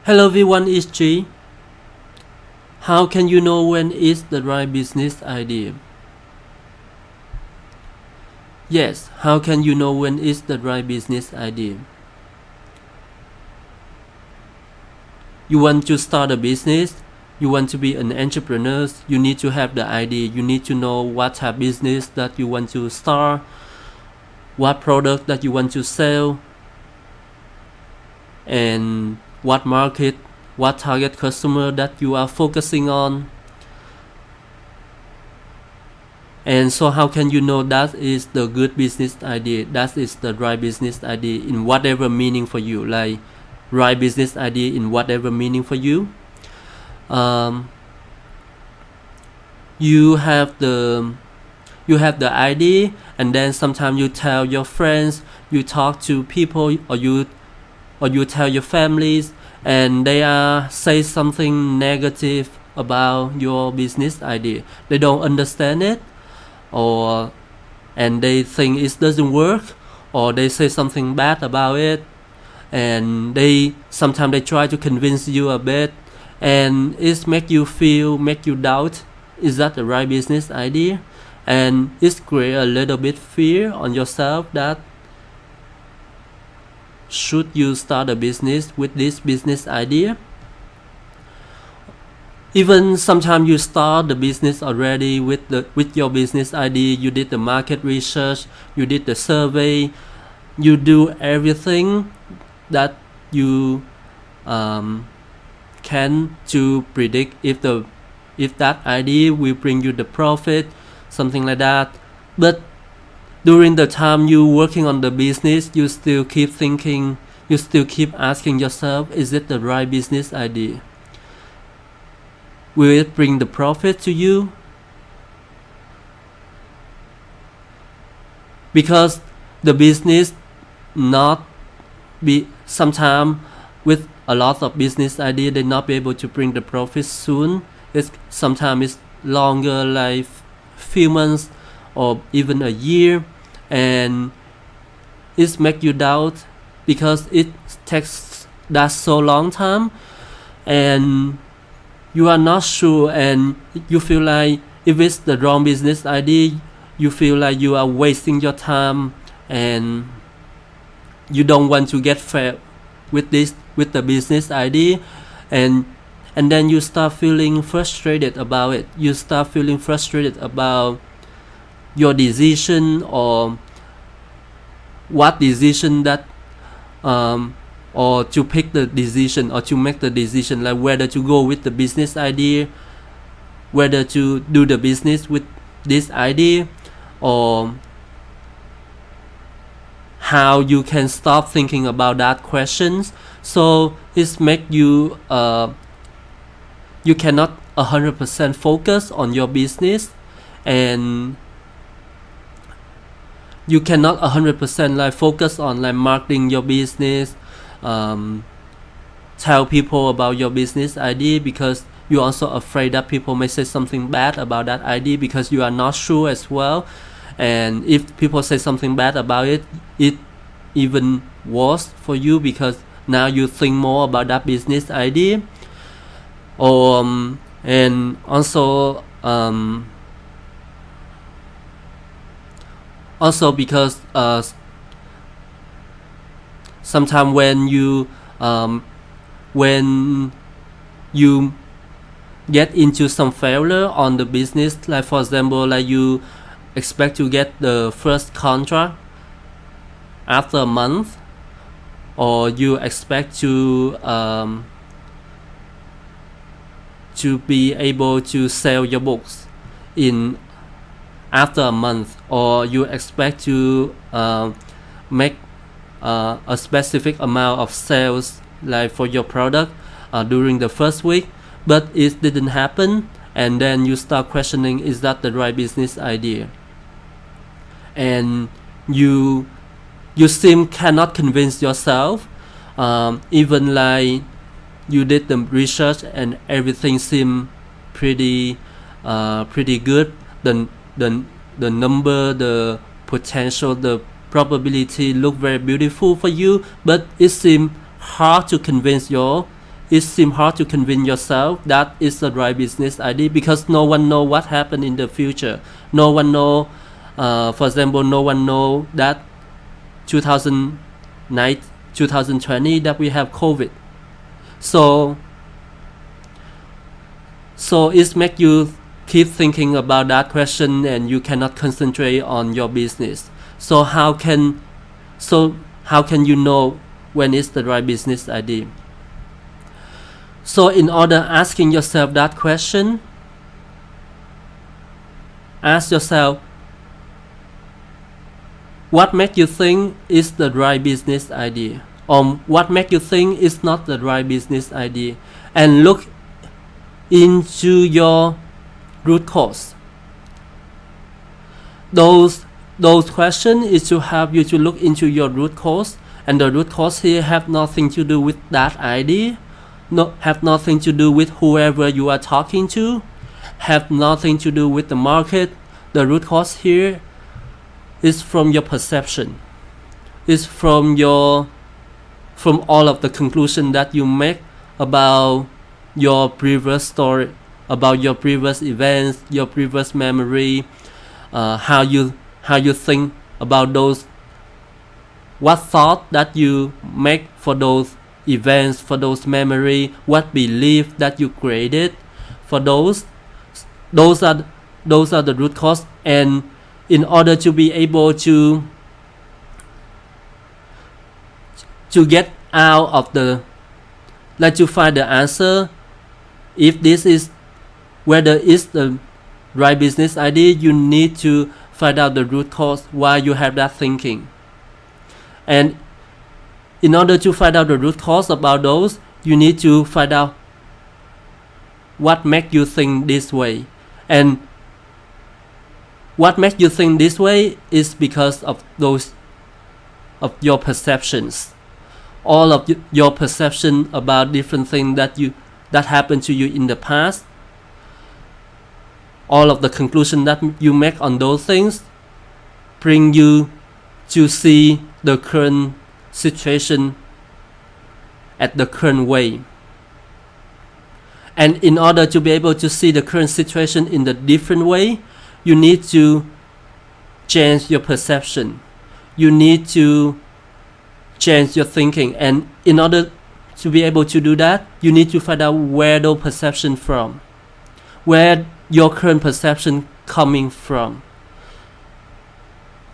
Hello everyone, it's G. How can you know when it's the right business idea? Yes, how can you know when it's the right business idea? You want to start a business, you want to be an entrepreneur, you need to have the idea, you need to know what type of business that you want to start, what product that you want to sell, and what market, what target customer that you are focusing on. And so how can you know that is the good business idea, that is the right business idea in whatever meaning for you, like right business idea in whatever meaning for you? You have the idea, and then sometimes you tell your friends, you talk to people, or you tell your families, and they say something negative about your business idea. They don't understand it, and they think it doesn't work, or they say something bad about it, and sometimes they try to convince you a bit, and it make you doubt, is that the right business idea? And it create a little bit fear on yourself that should you start a business with this business idea? Even sometimes you start the business already with your business idea, you did the market research, you did the survey, you do everything that you can to predict if that idea will bring you the profit, something like that. But during the time you working on the business, you still keep thinking, you still keep asking yourself, is it the right business idea? Will it bring the profit to you? Because the business not be, sometimes with a lot of business idea, they not be able to bring the profit soon. Sometimes it's longer, like few months or even a year, and it make you doubt because it takes that so long time, and you are not sure, and you feel like if it's the wrong business idea, you feel like you are wasting your time, and you don't want to get failed with the business idea, and then you start feeling frustrated about it. You start feeling frustrated about your decision, or what decision that or to pick the decision, or to make the decision, like whether to go with the business idea, whether to do the business with this idea, or how you can stop thinking about that questions. So it make you you cannot 100% focus on your business, and you cannot 100% like focus on like marketing your business, tell people about your business idea, because you're also afraid that people may say something bad about that idea, because you are not sure as well. And if people say something bad about it, it even worse for you, because now you think more about that business idea. And also because sometimes when you get into some failure on the business, like for example, like you expect to get the first contract after a month, or you expect to be able to sell your books in after a month, or you expect to make a specific amount of sales, like for your product, during the first week, but it didn't happen, and then you start questioning, is that the right business idea? And you cannot convince yourself, even like you did the research and everything seemed pretty good. The number, the potential, the probability look very beautiful for you, but it seems hard to convince it seems hard to convince yourself that it's the right business idea because no one know what happened in the future. No one know, for example, no one know that 2020 that we have COVID. So it makes you keep thinking about that question and you cannot concentrate on your business. So how can you know when it's the right business idea? So in order asking yourself that question, ask yourself, what makes you think is the right business idea? Or what makes you think is not the right business idea? And look into your root cause. Those questions is to help you to look into your root cause, and the root cause here have nothing to do with that idea, have nothing to do with whoever you are talking to, have nothing to do with the market. The root cause here is from your perception, is from all of the conclusion that you make about your previous story, about your previous events, your previous memory, how you think about those, what thought that you make for those events, for those memory, what belief that you created for those are the root cause. And in order to be able to get out of to find the answer, if this is whether it's the right business idea, you need to find out the root cause why you have that thinking. And in order to find out the root cause about those, you need to find out what makes you think this way. And what makes you think this way is because of your perceptions. All of your perception about different things that happened to you in the past, all of the conclusion that you make on those things bring you to see the current situation at the current way. And in order to be able to see the current situation in the different way, you need to change your perception. You need to change your thinking. And in order to be able to do that, you need to find out where those perception from, where your current perception coming from.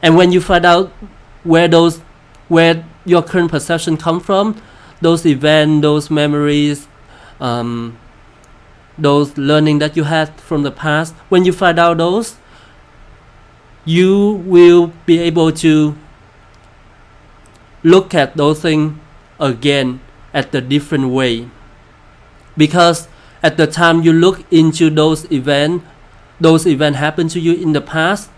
And when you find out where your current perception come from, those events, those memories, those learning that you had from the past, when you find out those, you will be able to look at those things again at a different way. Because at the time you look into those events happened to you in the past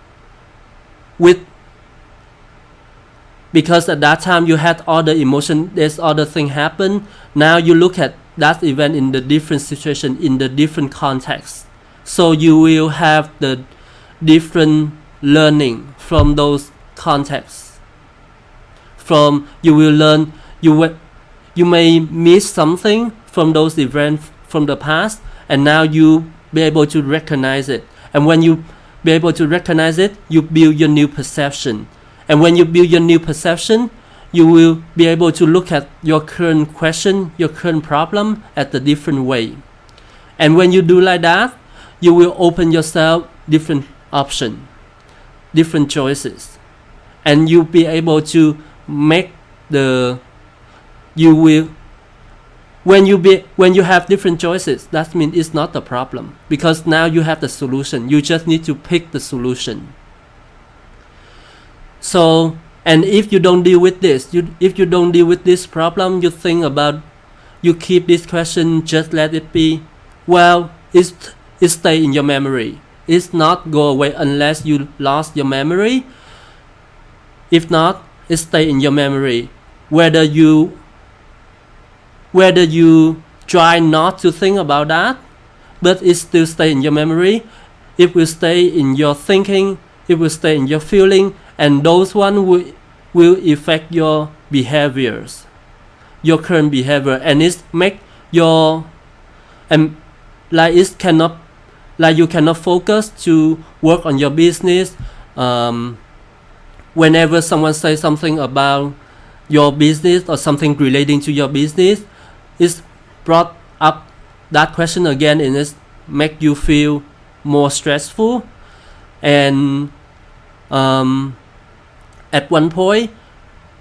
because at that time you had all the emotion, there's other thing happen. Now you look at that event in the different situation, in the different context. So you will have the different learning from those contexts. You will learn, you may miss something from those events from the past, and now you be able to recognize it. And when you be able to recognize it, you build your new perception. And when you build your new perception, you will be able to look at your current question, your current problem at a different way. And when you do like that, you will open yourself different options, different choices. And you'll be able to make when you have different choices, that means it's not a problem, because now you have the solution. You just need to pick the solution. So, and if you don't deal with this, if you don't deal with this problem, you think about, you keep this question, just let it be. Well, it stay in your memory. It's not go away unless you lost your memory. If not, it stay in your memory. Whether you try not to think about that, but it still stay in your memory. It will stay in your thinking. It will stay in your feeling, and those one will affect your behaviors, your current behavior, and it make your and like it cannot, like you cannot focus to work on your business. Whenever someone says something about your business or something relating to your business, it's brought up that question again, and it make you feel more stressful. And at one point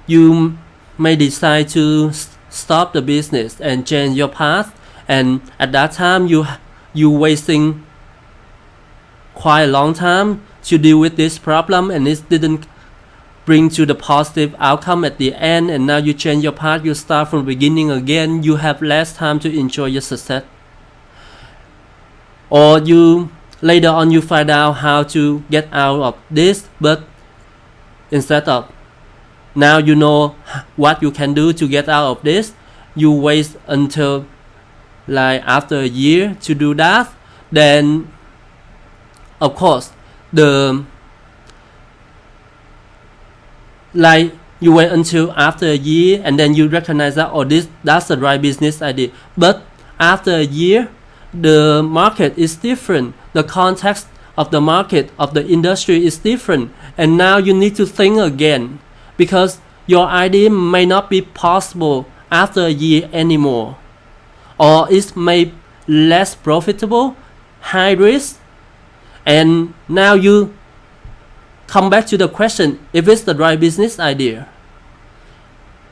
you may decide to stop the business and change your path, and at that time you wasting quite a long time to deal with this problem, and it didn't bring to the positive outcome at the end, and now you change your path, you start from the beginning again, you have less time to enjoy your success. Or you later on you find out how to get out of this, but instead of now you know what you can do to get out of this, you wait until like after a year to do that. Then of course like you wait until after a year, and then you recognize that, oh, that's the right business idea. But after a year, the market is different, the context of the market of the industry is different, and now you need to think again, because your idea may not be possible after a year anymore, or it may less profitable, high risk, and now you come back to the question if it's the right business idea.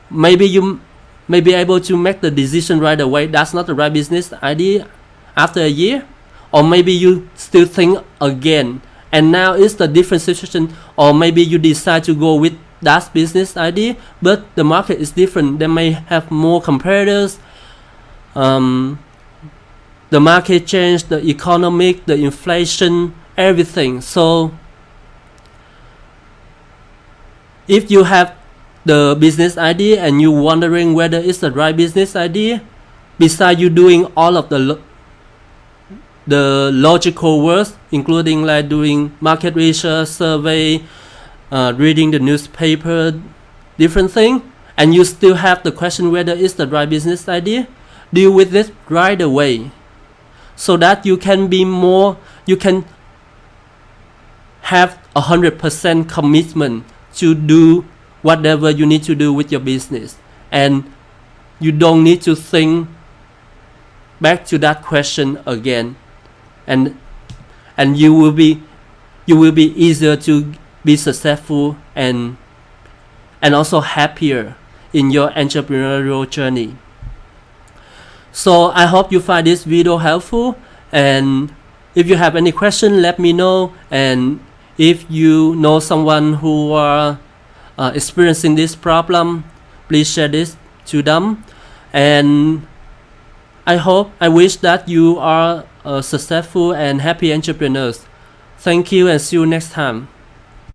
Maybe you may be able to make the decision right away, that's not the right business idea after a year, or maybe you still think again, and now it's the different situation, or maybe you decide to go with that business idea, but the market is different, they may have more competitors, the market change, the economic, the inflation, everything. So if you have the business idea and you wondering whether it's the right business idea, besides you doing all of the logical works, including like doing market research, survey, reading the newspaper, different thing, and you still have the question whether it's the right business idea, deal with it right away, so that you can be more, you can have 100% commitment to do whatever you need to do with your business, and you don't need to think back to that question again, and you will be easier to be successful and also happier in your entrepreneurial journey. So I hope you find this video helpful, and if you have any question, let me know, and if you know someone who are experiencing this problem, please share this to them. And I wish that you are successful and happy entrepreneurs. Thank you, and see you next time.